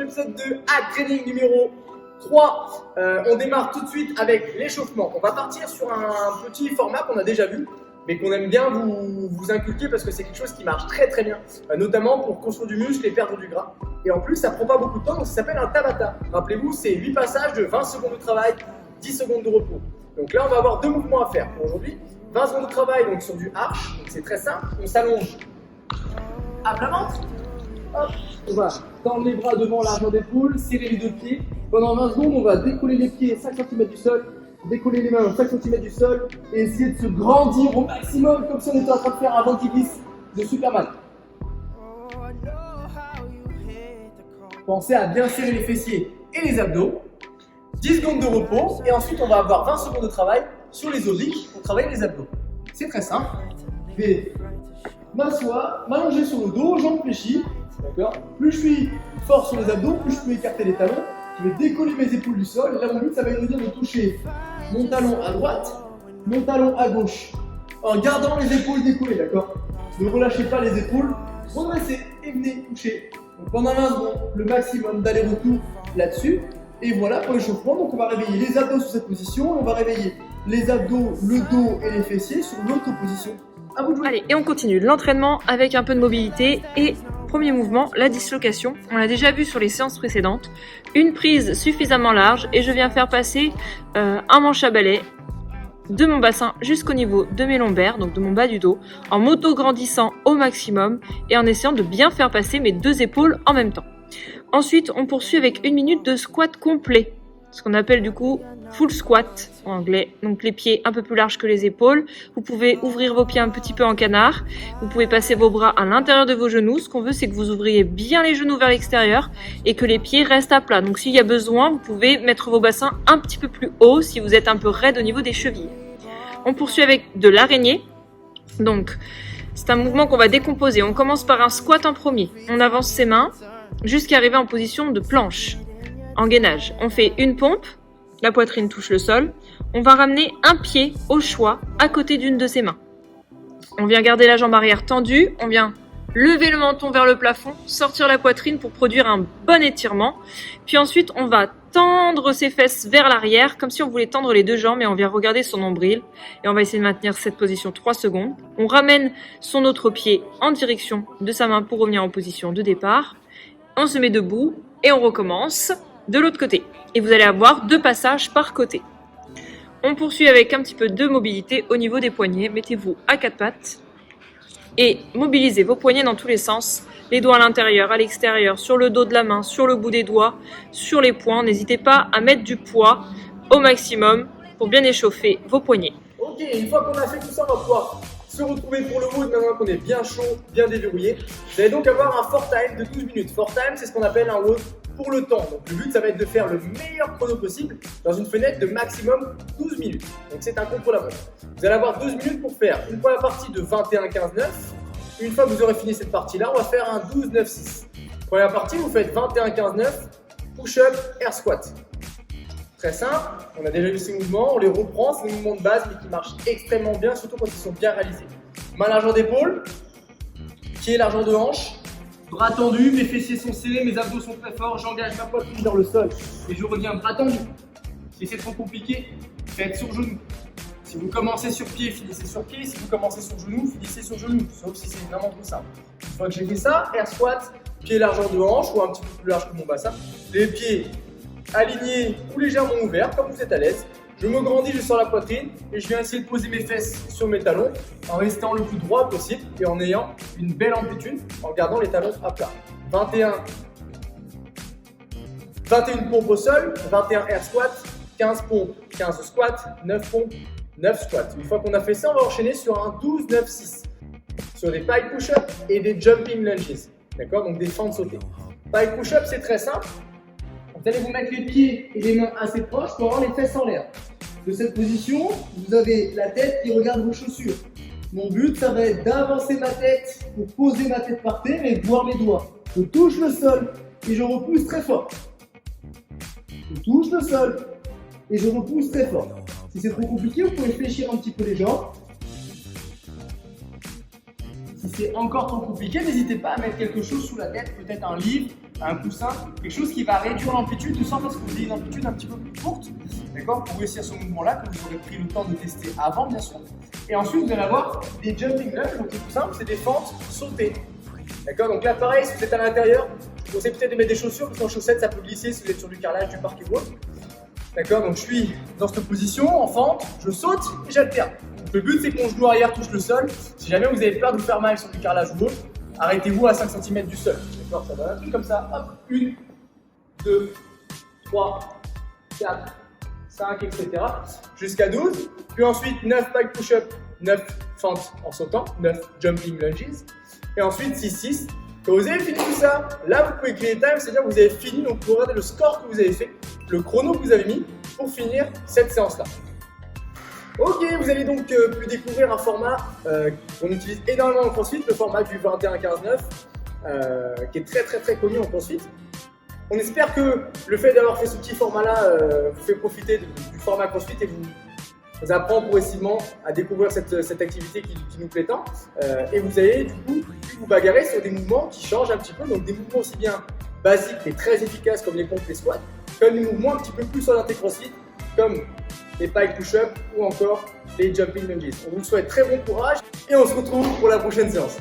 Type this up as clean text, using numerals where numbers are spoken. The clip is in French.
l'épisode 2, hack training numéro 3. On démarre tout de suite avec l'échauffement. On va partir sur un petit format qu'on a déjà vu, mais qu'on aime bien vous inculquer parce que c'est quelque chose qui marche très très bien, notamment pour construire du muscle et perdre du gras. Et en plus, ça prend pas beaucoup de temps, donc ça s'appelle un Tabata. Rappelez-vous, c'est 8 passages de 20 secondes de travail, 10 secondes de repos. Donc là, on va avoir 2 mouvements à faire pour aujourd'hui. 20 secondes de travail donc sur du arch, donc c'est très simple. On s'allonge à plat ventre. Hop, on va tendre les bras devant l'arrière d'épaule, serrer les deux pieds. Pendant 20 secondes, on va décoller les pieds 5 cm du sol, décoller les mains 5 cm du sol et essayer de se grandir au maximum comme si on était en train de faire un ventiliste de Superman. Pensez à bien serrer les fessiers et les abdos. 10 secondes de repos et ensuite on va avoir 20 secondes de travail sur les obliques pour travailler les abdos. C'est très simple. Je vais m'asseoir, m'allonger sur le dos, jambes fléchies. D'accord. Plus je suis fort sur les abdos, plus je peux écarter les talons. Je vais décoller mes épaules du sol. Et là, mon but, ça va être de toucher mon talon à droite, mon talon à gauche. En gardant les épaules décollées, d'accord. Ne relâchez pas les épaules. Redressez et venez toucher. Donc pendant 20 secondes, le maximum d'aller-retour là-dessus. Et voilà pour l'échauffement. Donc on va réveiller les abdos sur cette position. Et on va réveiller les abdos, le dos et les fessiers sur l'autre position. À vous de jouer. Allez, et on continue l'entraînement avec un peu de mobilité et premier mouvement, la dislocation. On l'a déjà vu sur les séances précédentes. Une prise suffisamment large et je viens faire passer un manche à balai de mon bassin jusqu'au niveau de mes lombaires, donc de mon bas du dos, en m'auto-grandissant au maximum et en essayant de bien faire passer mes deux épaules en même temps. Ensuite, on poursuit avec 1 minute de squat complet, ce qu'on appelle du coup full squat en anglais, donc les pieds un peu plus larges que les épaules. Vous pouvez ouvrir vos pieds un petit peu en canard, vous pouvez passer vos bras à l'intérieur de vos genoux. Ce qu'on veut, c'est que vous ouvriez bien les genoux vers l'extérieur et que les pieds restent à plat. Donc s'il y a besoin, vous pouvez mettre vos bassins un petit peu plus haut si vous êtes un peu raide au niveau des chevilles. On poursuit avec de l'araignée. Donc c'est un mouvement qu'on va décomposer. On commence par un squat en premier. On avance ses mains jusqu'à arriver en position de planche, en gainage. On fait une pompe, la poitrine touche le sol. On va ramener un pied au choix à côté d'une de ses mains. On vient garder la jambe arrière tendue. On vient lever le menton vers le plafond, sortir la poitrine pour produire un bon étirement. Puis ensuite, on va tendre ses fesses vers l'arrière, comme si on voulait tendre les deux jambes et on vient regarder son nombril. Et on va essayer de maintenir cette position 3 secondes. On ramène son autre pied en direction de sa main pour revenir en position de départ. On se met debout et on recommence de l'autre côté. Et vous allez avoir 2 passages par côté. On poursuit avec un petit peu de mobilité au niveau des poignets. Mettez-vous à 4 pattes et mobilisez vos poignets dans tous les sens. Les doigts à l'intérieur, à l'extérieur, sur le dos de la main, sur le bout des doigts, sur les poings. N'hésitez pas à mettre du poids au maximum pour bien échauffer vos poignets. Ok, une fois qu'on a fait tout ça, on va pouvoir se retrouver pour le wood maintenant qu'on est bien chaud, bien déverrouillé. Vous allez donc avoir un fort time de 12 minutes. Fort time, c'est ce qu'on appelle un wood pour le temps. Donc le but, ça va être de faire le meilleur chrono possible dans une fenêtre de maximum 12 minutes. Donc c'est un contre-la-montre. Vous allez avoir 12 minutes pour faire une première partie de 21-15-9. Une fois que vous aurez fini cette partie-là, on va faire un 12-9-6. Première partie, vous faites 21-15-9, push-up, air squat. Très simple, on a déjà vu ces mouvements, on les reprend, c'est des mouvements de base mais qui marchent extrêmement bien, surtout quand ils sont bien réalisés. Main largeur d'épaule, pied largeur de hanche, bras tendus, mes fessiers sont serrés, mes abdos sont très forts, j'engage ma poitrine dans le sol et je reviens bras tendus. Si c'est trop compliqué, faites sur genou. Si vous commencez sur pied, finissez sur pied. Si vous commencez sur genou, finissez sur genou. Sauf si c'est vraiment trop simple. Une fois que j'ai fait ça, air squat, pied largeur de hanche ou un petit peu plus large que mon bassin. Les pieds alignés ou légèrement ouverts, comme vous êtes à l'aise. Je me grandis, je sors la poitrine et je viens essayer de poser mes fesses sur mes talons en restant le plus droit possible et en ayant une belle amplitude en gardant les talons à plat. 21 pompes au sol, 21 air squat, 15 pompes, 15 squats, 9 pompes, 9 squats. Une fois qu'on a fait ça, on va enchaîner sur un 12-9-6 sur des pike push-up et des jumping lunges. D'accord? Donc des fentes sautées. Pike push-up, c'est très simple. Vous allez vous mettre les pieds et les mains assez proches pour avoir les fesses en l'air. De cette position, vous avez la tête qui regarde vos chaussures. Mon but, ça va être d'avancer ma tête pour poser ma tête par terre et voir mes doigts. Je touche le sol et je repousse très fort. Je touche le sol et je repousse très fort. Si c'est trop compliqué, vous pouvez fléchir un petit peu les jambes. Si c'est encore trop compliqué, n'hésitez pas à mettre quelque chose sous la tête, peut-être un livre un coussin, quelque chose qui va réduire l'amplitude, de sorte à ce que vous ayez une amplitude un petit peu plus courte, d'accord, pour réussir ce mouvement-là, que vous aurez pris le temps de tester avant, bien sûr. Et ensuite, vous allez avoir des jumping lunges, donc c'est tout simple, c'est des fentes sautées. D'accord, donc là, pareil, si vous êtes à l'intérieur, je vous conseille peut-être de mettre des chaussures, parce qu'en chaussettes, ça peut glisser si vous êtes sur du carrelage, du parquet ou autre. D'accord, donc je suis dans cette position, en fente, je saute et j'alterne. Le but, c'est que mon genou arrière touche le sol. Si jamais vous avez peur de vous faire mal sur du carrelage ou autre, arrêtez-vous à 5 cm du sol. D'accord, ça va un truc comme ça. Hop, 1, 2, 3, 4, 5, etc. Jusqu'à 12. Puis ensuite, 9 pike push-up, 9 fentes en sautant, 9 jumping lunges. Et ensuite, 6, 6. Quand vous avez fini tout ça, là, vous pouvez créer time, c'est-à-dire que vous avez fini. Donc, vous regardez le score que vous avez fait, le chrono que vous avez mis pour finir cette séance-là. Ok, vous allez donc pu découvrir un format qu'on utilise énormément en CrossFit, le format du 21-15-9, qui est très connu en CrossFit. On espère que le fait d'avoir fait ce petit format-là vous fait profiter du format CrossFit et vous apprend progressivement à découvrir cette activité qui nous plaît tant. Et vous allez du coup vous bagarrer sur des mouvements qui changent un petit peu, donc des mouvements aussi bien basiques et très efficaces comme les pompes, les squats, comme des mouvements un petit peu plus orientés CrossFit, comme les pike push-up ou encore les jumping lunges. On vous souhaite très bon courage et on se retrouve pour la prochaine séance.